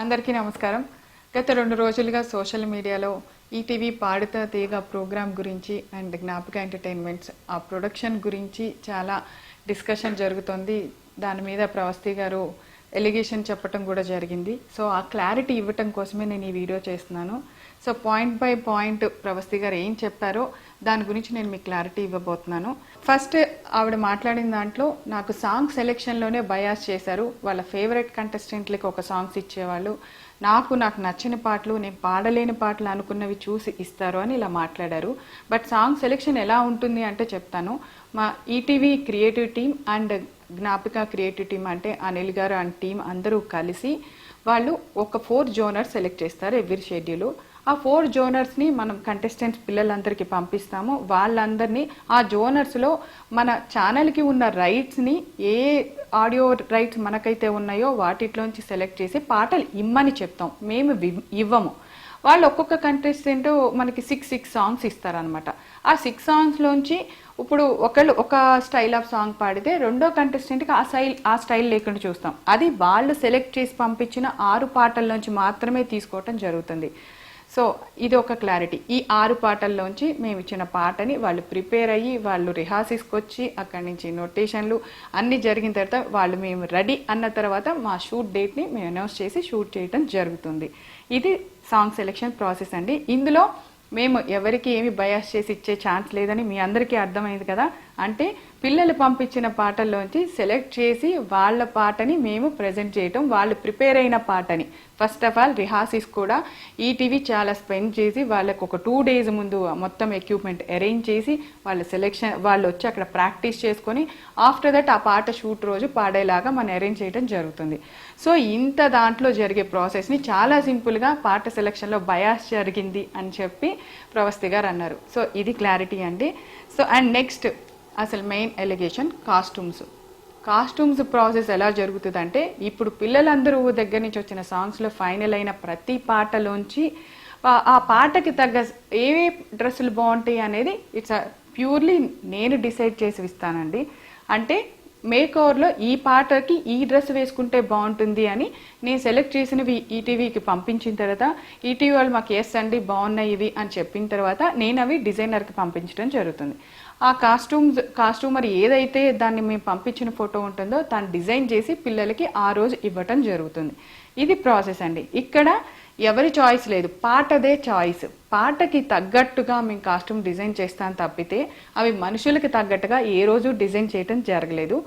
అందరికీ నమస్కారం. గత 2 రోజులుగా సోషల్ మీడియాలో ఈటీవీ పాడుతా తీగ ప్రోగ్రామ్ గురించి అండ్ జ్ఞాపక ఎంటర్టైన్మెంట్స్ ఆ ప్రొడక్షన్ గురించి చాలా డిస్కషన్ జరుగుతోంది. దాని మీద ప్రవస్తి గారు ఎలిగేషన్ చెప్పడం కూడా జరిగింది. సో ఆ క్లారిటీ ఇవ్వటం కోసమే నేను ఈ వీడియో చేస్తున్నాను. So point by point Pravasthi గారు ఏం చెప్పారో దాని గురించి నేను మీకు క్లారిటీ ఇవ్వబోతున్నాను. ఫస్ట్ ఆవిడ మాట్లాడిన దాంట్లో నాకు సాంగ్ సెలెక్షన్లోనే బయాస్ చేశారు. వాళ్ళ ఫేవరెట్ కంటెస్టెంట్లకి ఒక సాంగ్స్ ఇచ్చేవాళ్ళు, నాకు నచ్చిన పాటలు, నేను పాడలేని పాటలు అనుకున్నవి చూసి ఇస్తారు అని ఇలా మాట్లాడారు. బట్ సాంగ్ సెలెక్షన్ ఎలా ఉంటుంది అంటే చెప్తాను. మా ETV creative team and Gnapika creative team అంటే అనిల్ గారు అండ్ టీమ్ అందరూ కలిసి వాళ్ళు ఒక 4 జోనర్స్ సెలెక్ట్ చేస్తారు ఎవ్రీ షెడ్యూల్. ఆ 4 జోనర్స్ని మనం కంటెస్టెంట్స్ పిల్లలందరికీ పంపిస్తాము. వాళ్ళందరినీ ఆ జోనర్స్లో మన ఛానల్కి ఉన్న రైట్స్ని ఏ ఆడియో రైట్స్ మనకైతే ఉన్నాయో వాటిలోంచి సెలెక్ట్ చేసి పాటలు ఇమ్మని చెప్తాం, మేము ఇవ్వము. వాళ్ళు ఒక్కొక్క కంటెస్టెంట్ మనకి 6 సాంగ్స్ ఇస్తారనమాట. ఆ 6 సాంగ్స్లోంచి ఇప్పుడు ఒకళ్ళు ఒక స్టైల్ ఆఫ్ సాంగ్ పాడితే రెండో కంటెస్టెంట్కి ఆ స్టైల్ లేకుండా చూస్తాం. అది వాళ్ళు సెలెక్ట్ చేసి పంపించిన 6 పాటల్లోంచి మాత్రమే తీసుకోవటం జరుగుతుంది. సో ఇది ఒక క్లారిటీ. ఈ 6 పాటల్లోంచి మేము ఇచ్చిన పాటని వాళ్ళు ప్రిపేర్ అయ్యి వాళ్ళు రిహార్సల్స్కి వచ్చి అక్కడి నుంచి నోటేషన్లు అన్నీ జరిగిన తర్వాత వాళ్ళు మేము రెడీ అన్న తర్వాత మా షూట్ డేట్ని మేము అనౌన్స్ చేసి షూట్ చేయడం జరుగుతుంది. ఇది సాంగ్ సెలెక్షన్ ప్రాసెస్ అండి. ఇందులో మేము ఎవరికి ఏమి బయాస్ చేసి ఇచ్చే ఛాన్స్ లేదని మీ అందరికీ అర్థమైంది కదా. అంటే పిల్లలు పంపించిన పాటల్లోంచి సెలెక్ట్ చేసి వాళ్ళ పాటని మేము ప్రజెంట్ చేయటం, వాళ్ళు ప్రిపేర్ అయిన పాటని ఫస్ట్ ఆఫ్ ఆల్ రిహార్సల్స్ కూడా ఈటీవీ చాలా స్పెండ్ చేసి వాళ్ళకు ఒక 2 days ముందు మొత్తం ఎక్విప్మెంట్ అరేంజ్ చేసి వాళ్ళు వచ్చి అక్కడ ప్రాక్టీస్ చేసుకొని ఆఫ్టర్ దట్ ఆ పాట షూట్ రోజు పాడేలాగా మనం అరేంజ్ చేయడం జరుగుతుంది. సో ఇంత దాంట్లో జరిగే ప్రాసెస్ని చాలా సింపుల్గా పాట సెలెక్షన్లో బయాస్ జరిగింది అని చెప్పి ప్రవస్తి గారు అన్నారు. సో ఇది క్లారిటీ అండి. సో అండ్ నెక్స్ట్ అసలు మెయిన్ ఎలిగేషన్ కాస్ట్యూమ్స్ ప్రాసెస్ ఎలా జరుగుతుందంటే, ఇప్పుడు పిల్లలందరూ దగ్గర నుంచి వచ్చిన సాంగ్స్లో ఫైనల్ అయిన ప్రతి పాటలోంచి ఆ పాటకి తగ్గ ఏ డ్రెస్సులు బాగుంటాయి అనేది ఇట్స్ ప్యూర్లీ నేను డిసైడ్ చేసి ఇస్తానండి. అంటే మేక్ ఓవర్లో ఈ పాటకి ఈ డ్రెస్ వేసుకుంటే బాగుంటుంది అని నేను సెలెక్ట్ చేసినవి ఈటీవీకి పంపించిన తర్వాత ఈటీవీ వాళ్ళు మాకు ఎస్ అండి బాగున్నాయి ఇవి అని చెప్పిన తర్వాత నేను అవి డిజైనర్కి పంపించడం జరుగుతుంది. ఆ కాస్ట్యూమర్ ఏదైతే దాన్ని మేము పంపించిన ఫోటో ఉంటుందో దాన్ని డిజైన్ చేసి పిల్లలకి ఆ రోజు ఇవ్వటం జరుగుతుంది. ఇది ప్రాసెస్ అండి. ఇక్కడ ఎవరి చాయిస్ లేదు, పాటదే చాయిస్. పాటకి తగ్గట్టుగా మేము కాస్ట్యూమ్ డిజైన్ చేస్తాను తప్పితే అవి మనుషులకి తగ్గట్టుగా ఏ రోజు డిజైన్ చేయటం జరగలేదు.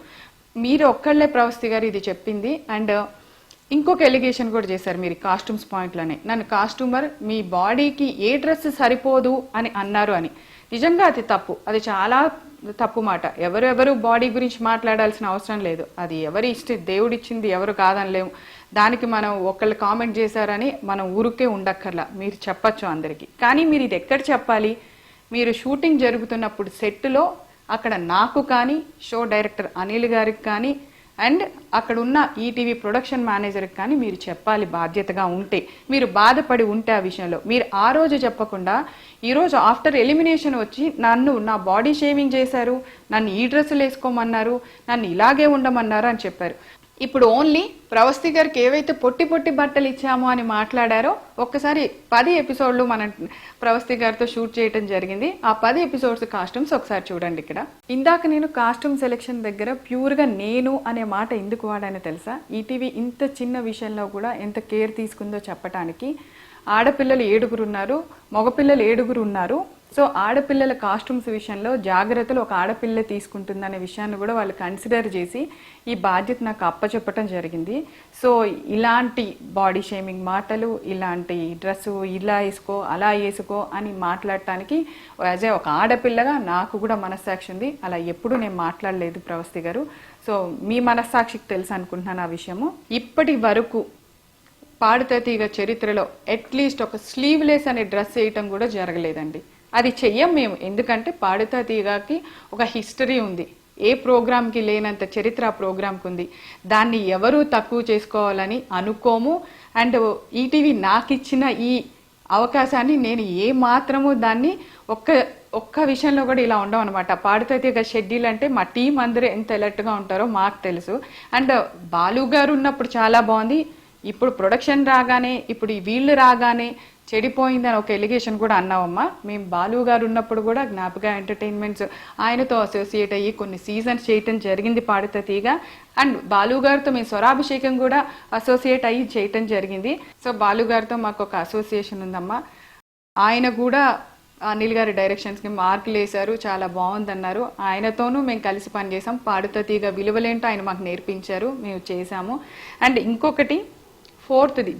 మీరు ఒక్కళ్ళే ప్రవస్తి గారు ఇది చెప్పింది. అండ్ ఇంకొక ఎలిగేషన్ కూడా చేశారు మీరు కాస్ట్యూమ్స్ పాయింట్లోనే. నన్ను కాస్ట్యూమర్ మీ బాడీకి ఏ డ్రెస్ సరిపోదు అని అన్నారు అని. నిజంగా అది తప్పు, అది చాలా తప్పు మాట. ఎవరెవరు బాడీ గురించి మాట్లాడాల్సిన అవసరం లేదు. అది ఎవరి దేవుడిచ్చింది ఎవరు కాదనలేము. దానికి మనం ఒకళ్ళు కామెంట్ చేశారని మనం ఊరికే ఉండక్కర్లా, మీరు చెప్పచ్చు అందరికీ. కానీ మీరు ఇది ఎక్కడ చెప్పాలి? మీరు షూటింగ్ జరుగుతున్నప్పుడు సెట్లో అక్కడ నాకు కానీ షో డైరెక్టర్ అనిల్ గారికి కానీ అండ్ అక్కడ ఉన్న ఈటీవీ ప్రొడక్షన్ మేనేజర్కి కానీ మీరు చెప్పాలి. బాధ్యతగా ఉంటే, మీరు బాధపడి ఉంటే ఆ విషయంలో మీరు ఆ రోజు చెప్పకుండా ఈరోజు ఆఫ్టర్ ఎలిమినేషన్ వచ్చి నా బాడీ షేవింగ్ చేశారు, నన్ను ఈ డ్రెస్సులు వేసుకోమన్నారు, నన్ను ఇలాగే ఉండమన్నారు అని చెప్పారు. ఇప్పుడు ఓన్లీ ప్రవస్తి గారికి ఏవైతే పొట్టి బట్టలు ఇచ్చామో అని మాట్లాడారో ఒక్కసారి 10 ఎపిసోడ్లు మనం ప్రవస్తి గారితో షూట్ చేయడం జరిగింది. ఆ 10 ఎపిసోడ్స్ కాస్ట్యూమ్స్ ఒకసారి చూడండి. ఇక్కడ ఇందాక నేను కాస్ట్యూమ్ సెలెక్షన్ దగ్గర ప్యూర్గా నేను అనే మాట ఎందుకు వాడానో తెలుసా? ఈటీవీ ఇంత చిన్న విషయంలో కూడా ఎంత కేర్ తీసుకుందో చెప్పడానికి. ఆడపిల్లలు 7 ఉన్నారు, మగపిల్లలు 7 ఉన్నారు. సో ఆడపిల్లల కాస్ట్యూమ్స్ విషయంలో జాగ్రత్తలు ఒక ఆడపిల్ల తీసుకుంటుందనే విషయాన్ని కూడా వాళ్ళు కన్సిడర్ చేసి ఈ బాధ్యత నాకు అప్పచెప్పటం జరిగింది. సో ఇలాంటి బాడీ షేమింగ్ మాటలు, ఇలాంటి డ్రెస్సు ఇలా వేసుకో అలా వేసుకో అని మాట్లాడటానికి యాజ్ ఏ ఒక ఆడపిల్లగా నాకు కూడా మనస్సాక్షి ఉంది. అలా ఎప్పుడూ నేను మాట్లాడలేదు ప్రవస్తి గారు. సో మీ మనస్సాక్షికి తెలుసు అనుకుంటున్నాను ఆ విషయము. ఇప్పటి వరకు పాడుతా తీగ చరిత్రలో అట్లీస్ట్ ఒక స్లీవ్లెస్ అనే డ్రెస్ వేయటం కూడా జరగలేదండి. అది చెయ్యం మేము, ఎందుకంటే పాడుతా తీగకి ఒక హిస్టరీ ఉంది. ఏ ప్రోగ్రామ్కి లేనంత చరిత్ర ఆ ప్రోగ్రామ్కి ఉంది. దాన్ని ఎవరూ తక్కువ చేసుకోవాలని అనుకోము. అండ్ ఈటీవీ నాకు ఇచ్చిన ఈ అవకాశాన్ని నేను ఏ మాత్రము దాన్ని ఒక్క విషయంలో కూడా ఇలా ఉండవు అనమాట. పాడుతా తీగ షెడ్యూల్ అంటే మా టీం అందరూ ఎంత అలర్ట్గా ఉంటారో మాకు తెలుసు. అండ్ బాలు గారు ఉన్నప్పుడు చాలా బాగుంది, ఇప్పుడు ప్రొడక్షన్ రాగానే ఇప్పుడు ఈ వీళ్ళు రాగానే చెడిపోయిందని ఒక ఎలిగేషన్ కూడా అన్నావమ్మా. మేము బాలు గారు ఉన్నప్పుడు కూడా జ్ఞాపక ఎంటర్టైన్మెంట్స్ ఆయనతో అసోసియేట్ అయ్యి కొన్ని సీజన్స్ చేయటం జరిగింది పాడుతా తీగ. అండ్ బాలు గారితో మేము స్వరాభిషేకం కూడా అసోసియేట్ అయ్యి చేయటం జరిగింది. సో బాలు గారితో మాకు ఒక అసోసియేషన్ ఉందమ్మా. ఆయన కూడా అనిల్ గారి డైరెక్షన్స్కి మార్కులు వేశారు, చాలా బాగుందన్నారు. ఆయనతోనూ మేము కలిసి పనిచేసాం. పాడుతా తీగ విలువలేంటో ఆయన మాకు నేర్పించారు, మేము చేసాము. అండ్ ఇంకొకటి ఫోర్త్ది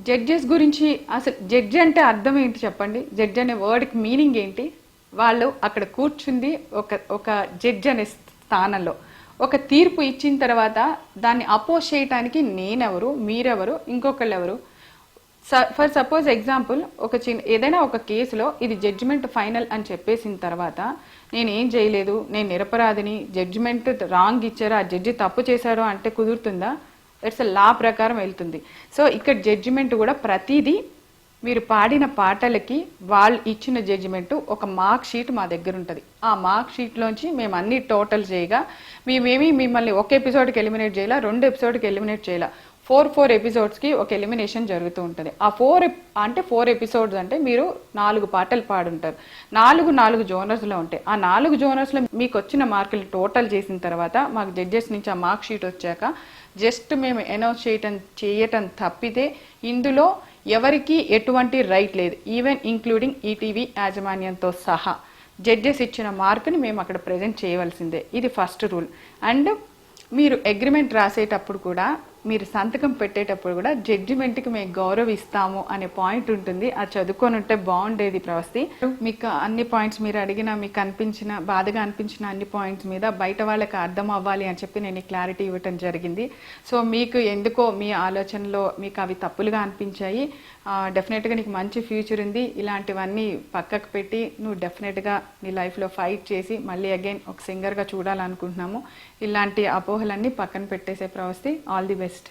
జడ్జెస్ గురించి. అసలు జడ్జ్ అంటే అర్థం ఏంటి చెప్పండి? జడ్జ్ అనే వర్డ్కి మీనింగ్ ఏంటి? వాళ్ళు అక్కడ కూర్చుంది ఒక జడ్జ్ అనే స్థానంలో ఒక తీర్పు ఇచ్చిన తర్వాత దాన్ని అపోజ్ చేయటానికి నేనెవరు, మీరెవరు, ఇంకొకళ్ళు ఎవరు? ఫర్ సపోజ్ ఎగ్జాంపుల్ ఏదైనా ఒక కేసులో ఇది జడ్జిమెంట్ ఫైనల్ అని చెప్పేసిన తర్వాత నేను ఏం చేయలేదు, నేను నిరపరాధిని, జడ్జిమెంట్ రాంగ్ ఇచ్చారు, ఆ జడ్జి తప్పు చేశారు అంటే కుదురుతుందా? ఇట్స్ లా ప్రకారం వెళ్తుంది. సో ఇక్కడ జడ్జిమెంట్ కూడా ప్రతిదీ మీరు పాడిన పాటలకి వాళ్ళు ఇచ్చిన జడ్జిమెంట్ ఒక మార్క్ షీట్ మా దగ్గర ఉంటుంది. ఆ మార్క్ షీట్లోంచి మేము అన్ని టోటల్ చేయగా మేమేమి మిమ్మల్ని ఒక ఎపిసోడ్కి ఎలిమినేట్ చేయాల, 2 ఎపిసోడ్కి ఎలిమినేట్ చేయాల, 4 ఎపిసోడ్స్కి ఒక ఎలిమినేషన్ జరుగుతూ ఉంటుంది. ఆ 4 ఎపిసోడ్స్ అంటే మీరు 4 పాటలు పాడుంటారు. 4 జోనర్స్లో ఉంటాయి. ఆ 4 జోనర్స్లో మీకు వచ్చిన మార్కులు టోటల్ చేసిన తర్వాత మాకు జడ్జెస్ నుంచి ఆ మార్క్ షీట్ వచ్చాక జస్ట్ మేము అనౌన్స్ చేయటం తప్పితే ఇందులో ఎవరికి ఎటువంటి రైట్ లేదు, ఈవెన్ ఇంక్లూడింగ్ ఈటీవీ యాజమాన్యంతో సహా. జడ్జెస్ ఇచ్చిన మార్కుని మేము అక్కడ ప్రజెంట్ చేయవలసిందే. ఇది ఫస్ట్ రూల్. అండ్ మీరు అగ్రిమెంట్ రాసేటప్పుడు కూడా, మీరు సంతకం పెట్టేటప్పుడు కూడా జడ్జిమెంట్కి మేము గౌరవిస్తాము అనే పాయింట్ ఉంటుంది. అది చదువుకొని ఉంటే బాగుండేది ప్రవస్తి. మీకు అన్ని పాయింట్స్ మీరు అడిగిన, మీకు అనిపించిన, బాధగా అనిపించిన అన్ని పాయింట్స్ మీద బయట వాళ్ళకి అర్థం అవ్వాలి అని చెప్పి నేను క్లారిటీ ఇవ్వటం జరిగింది. సో మీకు ఎందుకో మీ ఆలోచనలో మీకు అవి తప్పులుగా అనిపించాయి. డెఫినెట్గా నీకు మంచి ఫ్యూచర్ ఉంది. ఇలాంటివన్నీ పక్కకు పెట్టి నువ్వు డెఫినెట్గా నీ లైఫ్లో ఫైట్ చేసి మళ్ళీ అగైన్ ఒక సింగర్గా చూడాలనుకుంటున్నాము. ఇలాంటి అపోహలన్నీ పక్కన పెట్టేసే ప్రవస్తి. All the best.